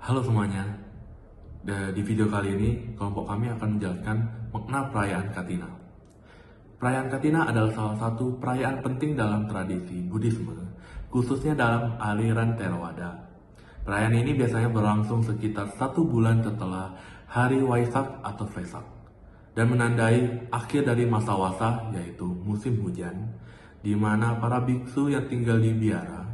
Halo semuanya, di video kali ini kelompok kami akan menjelaskan makna perayaan Katina. Perayaan Katina adalah salah satu perayaan penting dalam tradisi Buddhisme, khususnya dalam aliran Theravada. Perayaan ini biasanya berlangsung sekitar 1 bulan setelah hari Waisak atau Vesak, dan menandai akhir dari masa wasa, yaitu musim hujan, di mana para biksu yang tinggal di biara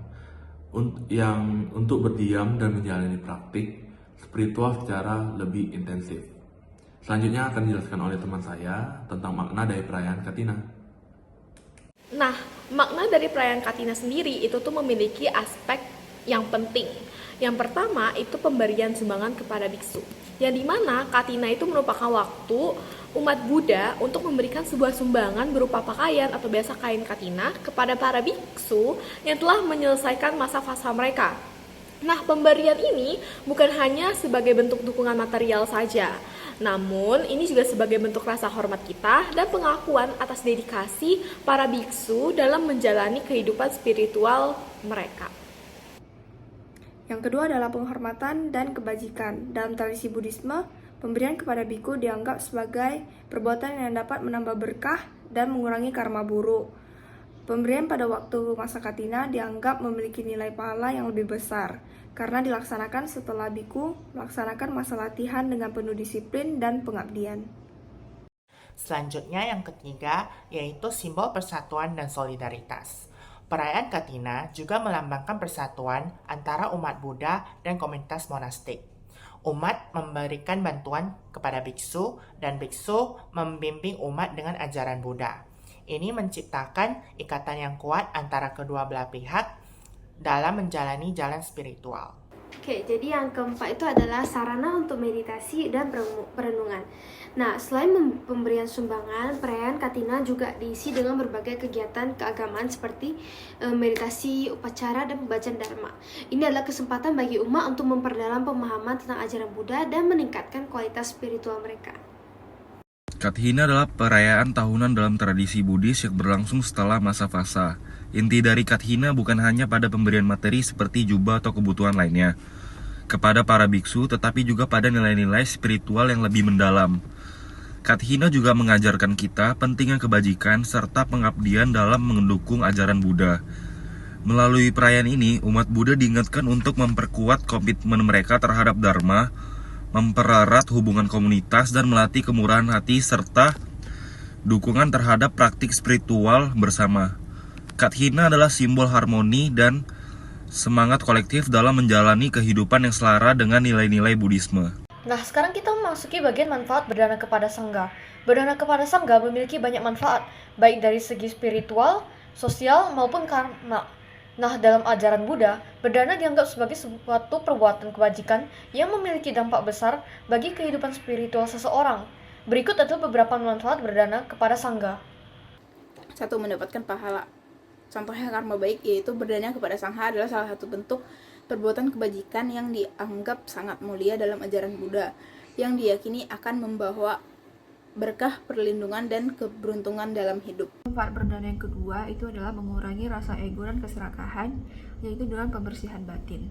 untuk berdiam dan menjalani praktik spiritual secara lebih intensif. Selanjutnya akan dijelaskan oleh teman saya tentang makna dari perayaan Katina. Nah, makna dari perayaan Katina sendiri itu tuh memiliki aspek yang penting. Yang pertama itu pemberian sumbangan kepada biksu. Yang dimana Katina itu merupakan waktu umat Buddha untuk memberikan sebuah sumbangan berupa pakaian atau biasa kain Katina kepada para biksu yang telah menyelesaikan masa fasa mereka. Nah, pemberian ini bukan hanya sebagai bentuk dukungan material saja, namun ini juga sebagai bentuk rasa hormat kita dan pengakuan atas dedikasi para biksu dalam menjalani kehidupan spiritual mereka. Yang kedua adalah penghormatan dan kebajikan. Dalam tradisi Buddhisme, pemberian kepada biku dianggap sebagai perbuatan yang dapat menambah berkah dan mengurangi karma buruk. Pemberian pada waktu masa Katina dianggap memiliki nilai pahala yang lebih besar karena dilaksanakan setelah biku melaksanakan masa latihan dengan penuh disiplin dan pengabdian. Selanjutnya yang ketiga yaitu simbol persatuan dan solidaritas. Perayaan Katina juga melambangkan persatuan antara umat Buddha dan komunitas monastik. Umat memberikan bantuan kepada biksu dan biksu membimbing umat dengan ajaran Buddha. Ini menciptakan ikatan yang kuat antara kedua belah pihak dalam menjalani jalan spiritual. Oke, jadi yang keempat itu adalah sarana untuk meditasi dan perenungan. Nah, selain pemberian sumbangan, perayaan Katina juga diisi dengan berbagai kegiatan keagamaan seperti meditasi, upacara, dan pembacaan dharma. Ini adalah kesempatan bagi umat untuk memperdalam pemahaman tentang ajaran Buddha dan meningkatkan kualitas spiritual mereka. Kathina adalah perayaan tahunan dalam tradisi Buddhis yang berlangsung setelah masa fasa. Inti dari Kathina bukan hanya pada pemberian materi seperti jubah atau kebutuhan lainnya kepada para biksu, tetapi juga pada nilai-nilai spiritual yang lebih mendalam. Kathina juga mengajarkan kita pentingnya kebajikan serta pengabdian dalam mendukung ajaran Buddha. Melalui perayaan ini, umat Buddha diingatkan untuk memperkuat komitmen mereka terhadap Dharma, mempererat hubungan komunitas, dan melatih kemurahan hati serta dukungan terhadap praktik spiritual bersama. Kathina adalah simbol harmoni dan semangat kolektif dalam menjalani kehidupan yang selara dengan nilai-nilai Buddhisme. Nah, sekarang kita memasuki bagian manfaat berdana kepada Sangha. Berdana kepada Sangha memiliki banyak manfaat, baik dari segi spiritual, sosial, maupun karma. Nah, dalam ajaran Buddha, berdana dianggap sebagai suatu perbuatan kebajikan yang memiliki dampak besar bagi kehidupan spiritual seseorang. Berikut adalah beberapa manfaat berdana kepada Sangha. 1. Mendapatkan pahala. Contohnya karma baik, yaitu berdana kepada Sangha adalah salah satu bentuk perbuatan kebajikan yang dianggap sangat mulia dalam ajaran Buddha, yang diyakini akan membawa berkah, perlindungan, dan keberuntungan dalam hidup. Manfaat berdana yang kedua itu adalah mengurangi rasa ego dan keserakahan, yaitu dengan pembersihan batin.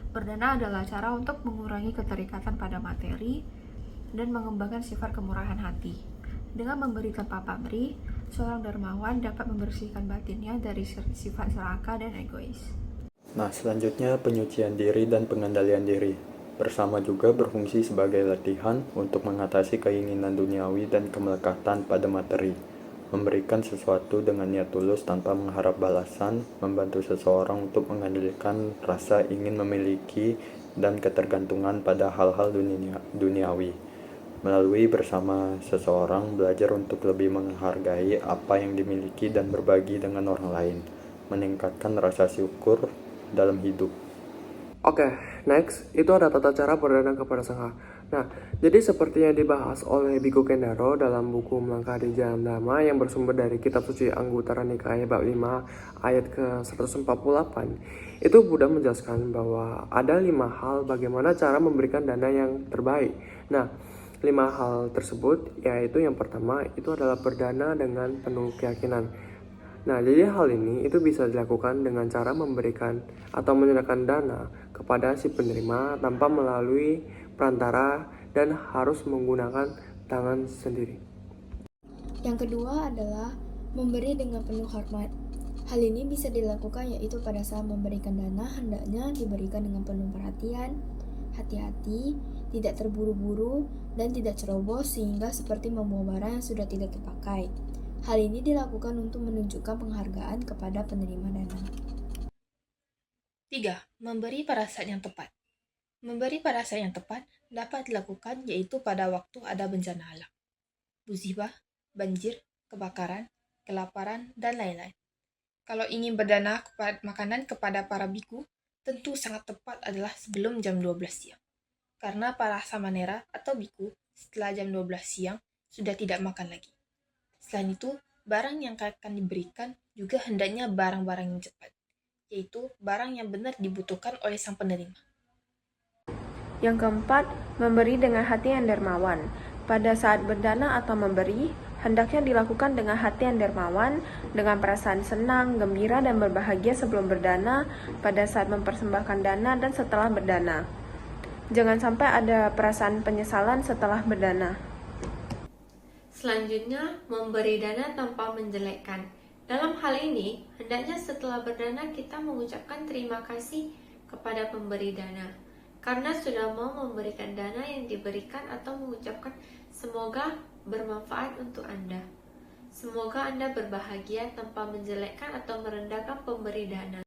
Berdana adalah cara untuk mengurangi keterikatan pada materi dan mengembangkan sifat kemurahan hati. Dengan memberi tanpa pamrih, seorang dermawan dapat membersihkan batinnya dari sifat serakah dan egois. Nah, selanjutnya penyucian diri dan pengendalian diri. Bersama juga berfungsi sebagai latihan untuk mengatasi keinginan duniawi dan kemelekatan pada materi. Memberikan sesuatu dengan niat tulus tanpa mengharap balasan, membantu seseorang untuk mengendalikan rasa ingin memiliki dan ketergantungan pada hal-hal duniawi. Melalui bersama seseorang belajar untuk lebih menghargai apa yang dimiliki dan berbagi dengan orang lain, meningkatkan rasa syukur dalam hidup. Oke, next, itu ada tata cara berdana kepada Sangha. Nah, jadi seperti yang dibahas oleh Bhikkhu Kendaro dalam buku Melangkah di Jalan Dhamma yang bersumber dari kitab suci Anguttara Nikaya bab 5 ayat ke-148, itu Buddha menjelaskan bahwa ada 5 hal bagaimana cara memberikan dana yang terbaik. Nah, 5 hal tersebut yaitu yang pertama itu adalah berdana dengan penuh keyakinan. Nah, jadi hal ini itu bisa dilakukan dengan cara memberikan atau menyerahkan dana kepada si penerima tanpa melalui perantara dan harus menggunakan tangan sendiri. Yang kedua adalah memberi dengan penuh hormat. Hal ini bisa dilakukan yaitu pada saat memberikan dana hendaknya diberikan dengan penuh perhatian, hati-hati, tidak terburu-buru, dan tidak ceroboh sehingga seperti membawa barang yang sudah tidak terpakai. Hal ini dilakukan untuk menunjukkan penghargaan kepada penerima dana. 3. Memberi pada saat yang tepat. Memberi pada saat yang tepat dapat dilakukan yaitu pada waktu ada bencana alam, musibah, banjir, kebakaran, kelaparan, dan lain-lain. Kalau ingin berdana makanan kepada para biku, tentu sangat tepat adalah sebelum jam 12 siang. Karena para samanera atau biku setelah jam 12 siang sudah tidak makan lagi. Selain itu, barang yang akan diberikan juga hendaknya barang-barang yang cepat, yaitu barang yang benar dibutuhkan oleh sang penerima. Yang keempat, memberi dengan hati yang dermawan. Pada saat berdana atau memberi, hendaknya dilakukan dengan hati yang dermawan, dengan perasaan senang, gembira, dan berbahagia sebelum berdana, pada saat mempersembahkan dana, dan setelah berdana. Jangan sampai ada perasaan penyesalan setelah berdana. Selanjutnya, memberi dana tanpa menjelekkan. Dalam hal ini, hendaknya setelah berdana kita mengucapkan terima kasih kepada pemberi dana karena sudah mau memberikan dana yang diberikan atau mengucapkan semoga bermanfaat untuk Anda. Semoga Anda berbahagia tanpa menjelekkan atau merendahkan pemberi dana.